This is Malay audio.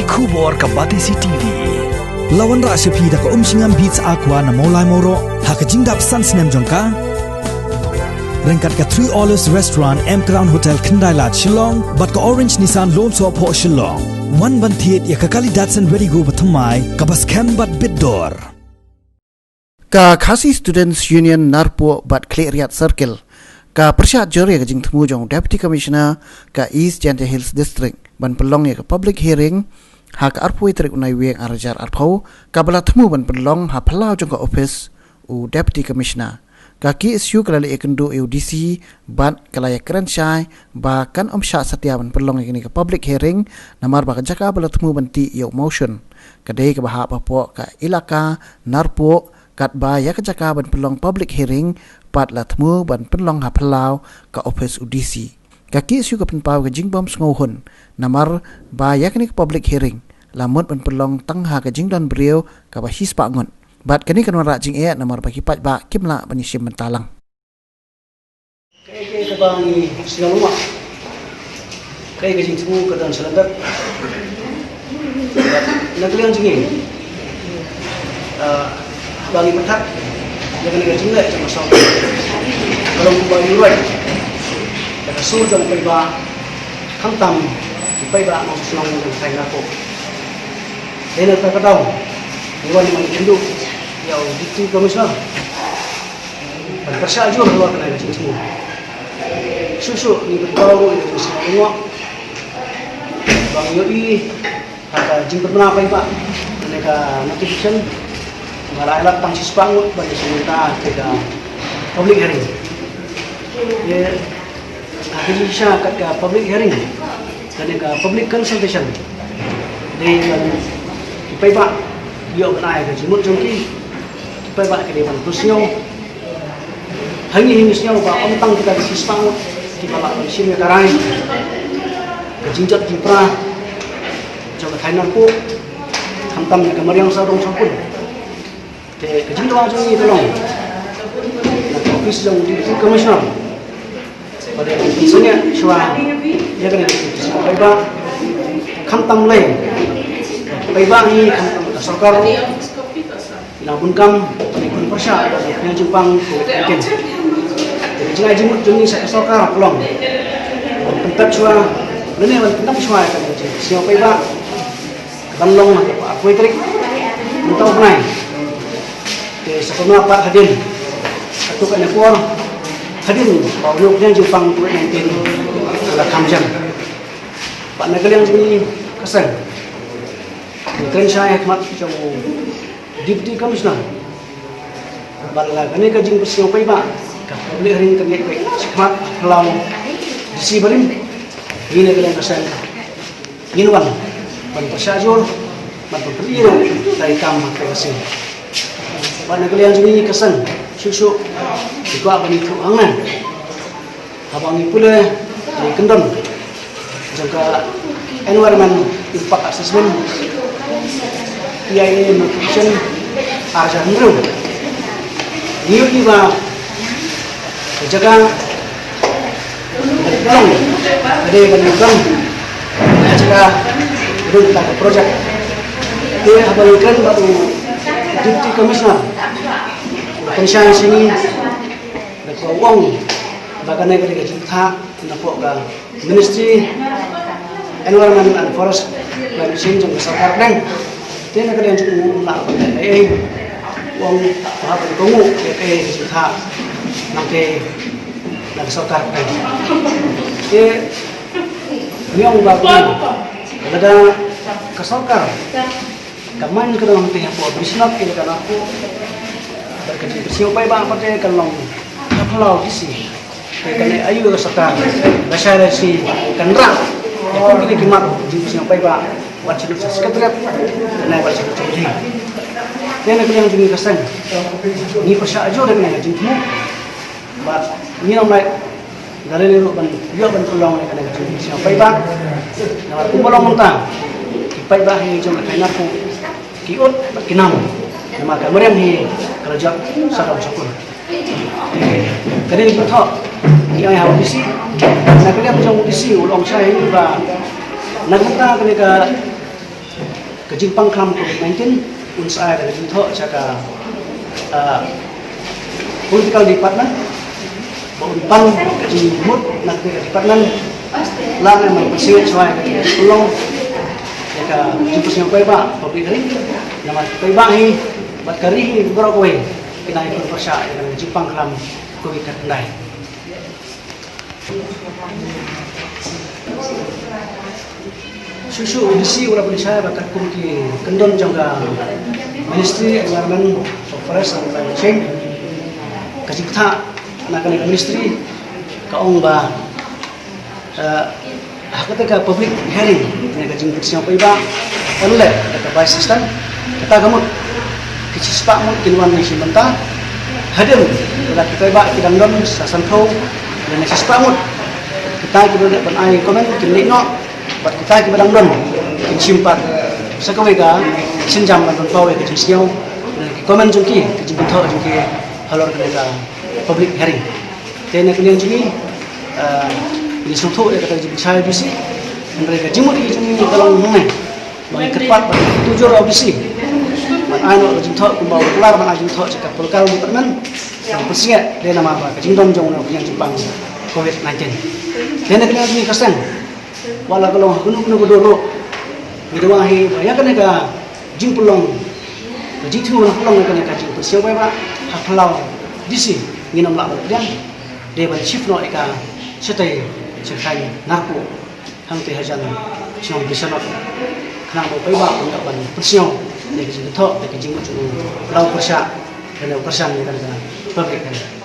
Kubor ka Batisi TV. Lawan ra sepi da ka singam beats aqua na molai moro ha ka jingdap sans nem jongka. Rengkat ka 3 Olives Restaurant M Crown Hotel Kendai Lat Shillong bat ka Orange Nissan Lone So Po Shillong. Wan ban thiet ya ka kali Datsun Ready Go bathamai ka bas kem bat bidor. Ka Khasi Students Union Narpo bat Kleriat Circle. Ka Prasad Jori ka jing temu jong Deputy Commissioner ka East Jante Hills District ban pelong ya ka public hearing ha ka arpui trik unai weng arajar arpau ka bala temu ban pelong ha phalau jong ka office u Deputy Commissioner ka ki isu kalali ekendu UDC ban kalaya kranchai ba kan sya satya ban pelong ya ka public hearing namar ba ka jaka bala temu ban ti yo motion ka dei ka baha papo ka ilaka Narpo kat ba ya ka jaka ban pelong public hearing pat la temu ban penlong ha phalau ka office UDC ka ki isu ka penpau ka jingbom sngohun namar ba ya ka ni public hearing lamut ban penlong tang ha ka jingdan brio ka ba hispa ngon bat kani kan wara jing e namar ba kipat ba kimla ban sim mentalang ke bang siang rumah kai ka jing temu ka dan selandak nak liang jing bagi petak jangan negara Cina macam masuk kalau bagi luar kita sudah sampai bah kantam sampai bah masuk senang dengan saya ngaku ini tak tahu hewan yang hindu yang Deputy Commissioner berpercaya juga luar kena negara Cina susu ni betul itu semua bang Yoi kata jemput menapa pak mereka notification malah elat tang sispangut bagi sementara kita public hearing. Ya, akhirnya saya kat public hearing dan ke public consultation. Di payback dia benai ke jemut jongki payback ke depan tusio. Hari ini tusio ba ontang kita sispangut di bawah mesin karai. Kejinjat jipra coba thainan ko hantam ke mariang sarong sampun. Kejing doang je ni tolong. Nak office jang Deputy Commissioner. Pada misalnya syua dia kena payba khantam lai. Payba ni khantam sarkar. Ilapun kam ikut persya yang Jepang mungkin. Jadi jika jemut jeni sarkar tolong. Pentat syua lene wan pentat syua kan siapa payba banlong apa aku trik. Entah penai. Sebelum apa hadir satu kan ekor hadir baru yang Jepang COVID-19 adalah kamjam Pak Negara yang sini kesan mungkin saya hikmat jauh Deputy Commissioner bala kani ka jing persiang pai ba ka boleh hari ka ngai pai hikmat kalau disi barim ini kalian kesan inwan ban persajur ban periro dari kam ka kesan Pada kalian sini kesan susu juga bani tuangan abang ni pula di kendon juga environment impact assessment EIA notification arja hindru niu juga jaga tolong ada bani tolong jaga untuk projek dia abang kan baru Deputy Commissioner Pensyai sini Dato' Wong Bagan negara kita Napok ke Ministry Environment and Forest Climate Change yang besar dan dia negara yang cukup melakukan Wong Bahapan Kongu kita nanti nak sokar dan dia yang bagus ada kesokar kaman ke dalam pihak buat bisnis ini kan aku berkerja bersih upaya bang pada kalau kalau di sini kerana ayu ke sekarang bahasa dari kan rak aku kini kimat di bersih upaya bang buat cerita sekretariat dan buat cerita jadi dia nak yang jadi kesan ni persia aja dengan yang jadi buat ni namai dari lu ban dia ban tolong dengan yang jadi bersih upaya bang aku belum mentang upaya bang ini cuma kain aku kiot kinam nama kamera ni kerja sarang syukur kadang kita tahu yang habisi nak kena macam habisi ulang saya ini bah nak kita kena kejing pangklam COVID-19 unsai dari jintho caka political department baupan kejing mut nak department lang yang bersih sesuai dengan tolong jaka jemput yang kau ba public hearing nama kau ba hi bat kari hi berapa kau kena ikut persya dengan kejing pangklam COVID kendai. Susu edisi ulah boleh saya bakat kumki kendon jangka Ministry Environment Forest and Climate Change kajipta nak kena ministry kaong ba ketika public hearing ni kajing kursi apa iba online kata vice system kata kamu kecil mu kinwan ni simenta hadir pada kita iba kidang don sasan kau dan kecil mu kita kita ban ai komen kinlik no bat kita ki badang don kin simpat sakawai ka sinjam ban pau ke jisiau komen jungki jing tho jungki halor ka public hearing tene kalian jungi ini suatu ya kata jing saya bisi mereka jimut jungi kalau ngene bagi kepat tujuh audisi ban ano jing tho kumbau kelar ban jing tho cakap lokal department yang persia dia nama apa jing dom jong yang Jepang COVID-19 tene kalian jungi kasang wala kalau kuno dulu bidawahi ya kan ka jing pulong jing tu pulong kan ka jing persia ba haklau disi nginam la dan de ban chief no ka setai sekai narko hang te hajan chong bisanot khana bo pai ba unda ban persia de jing tho de jing mu lau persia dan persia ni kan public kan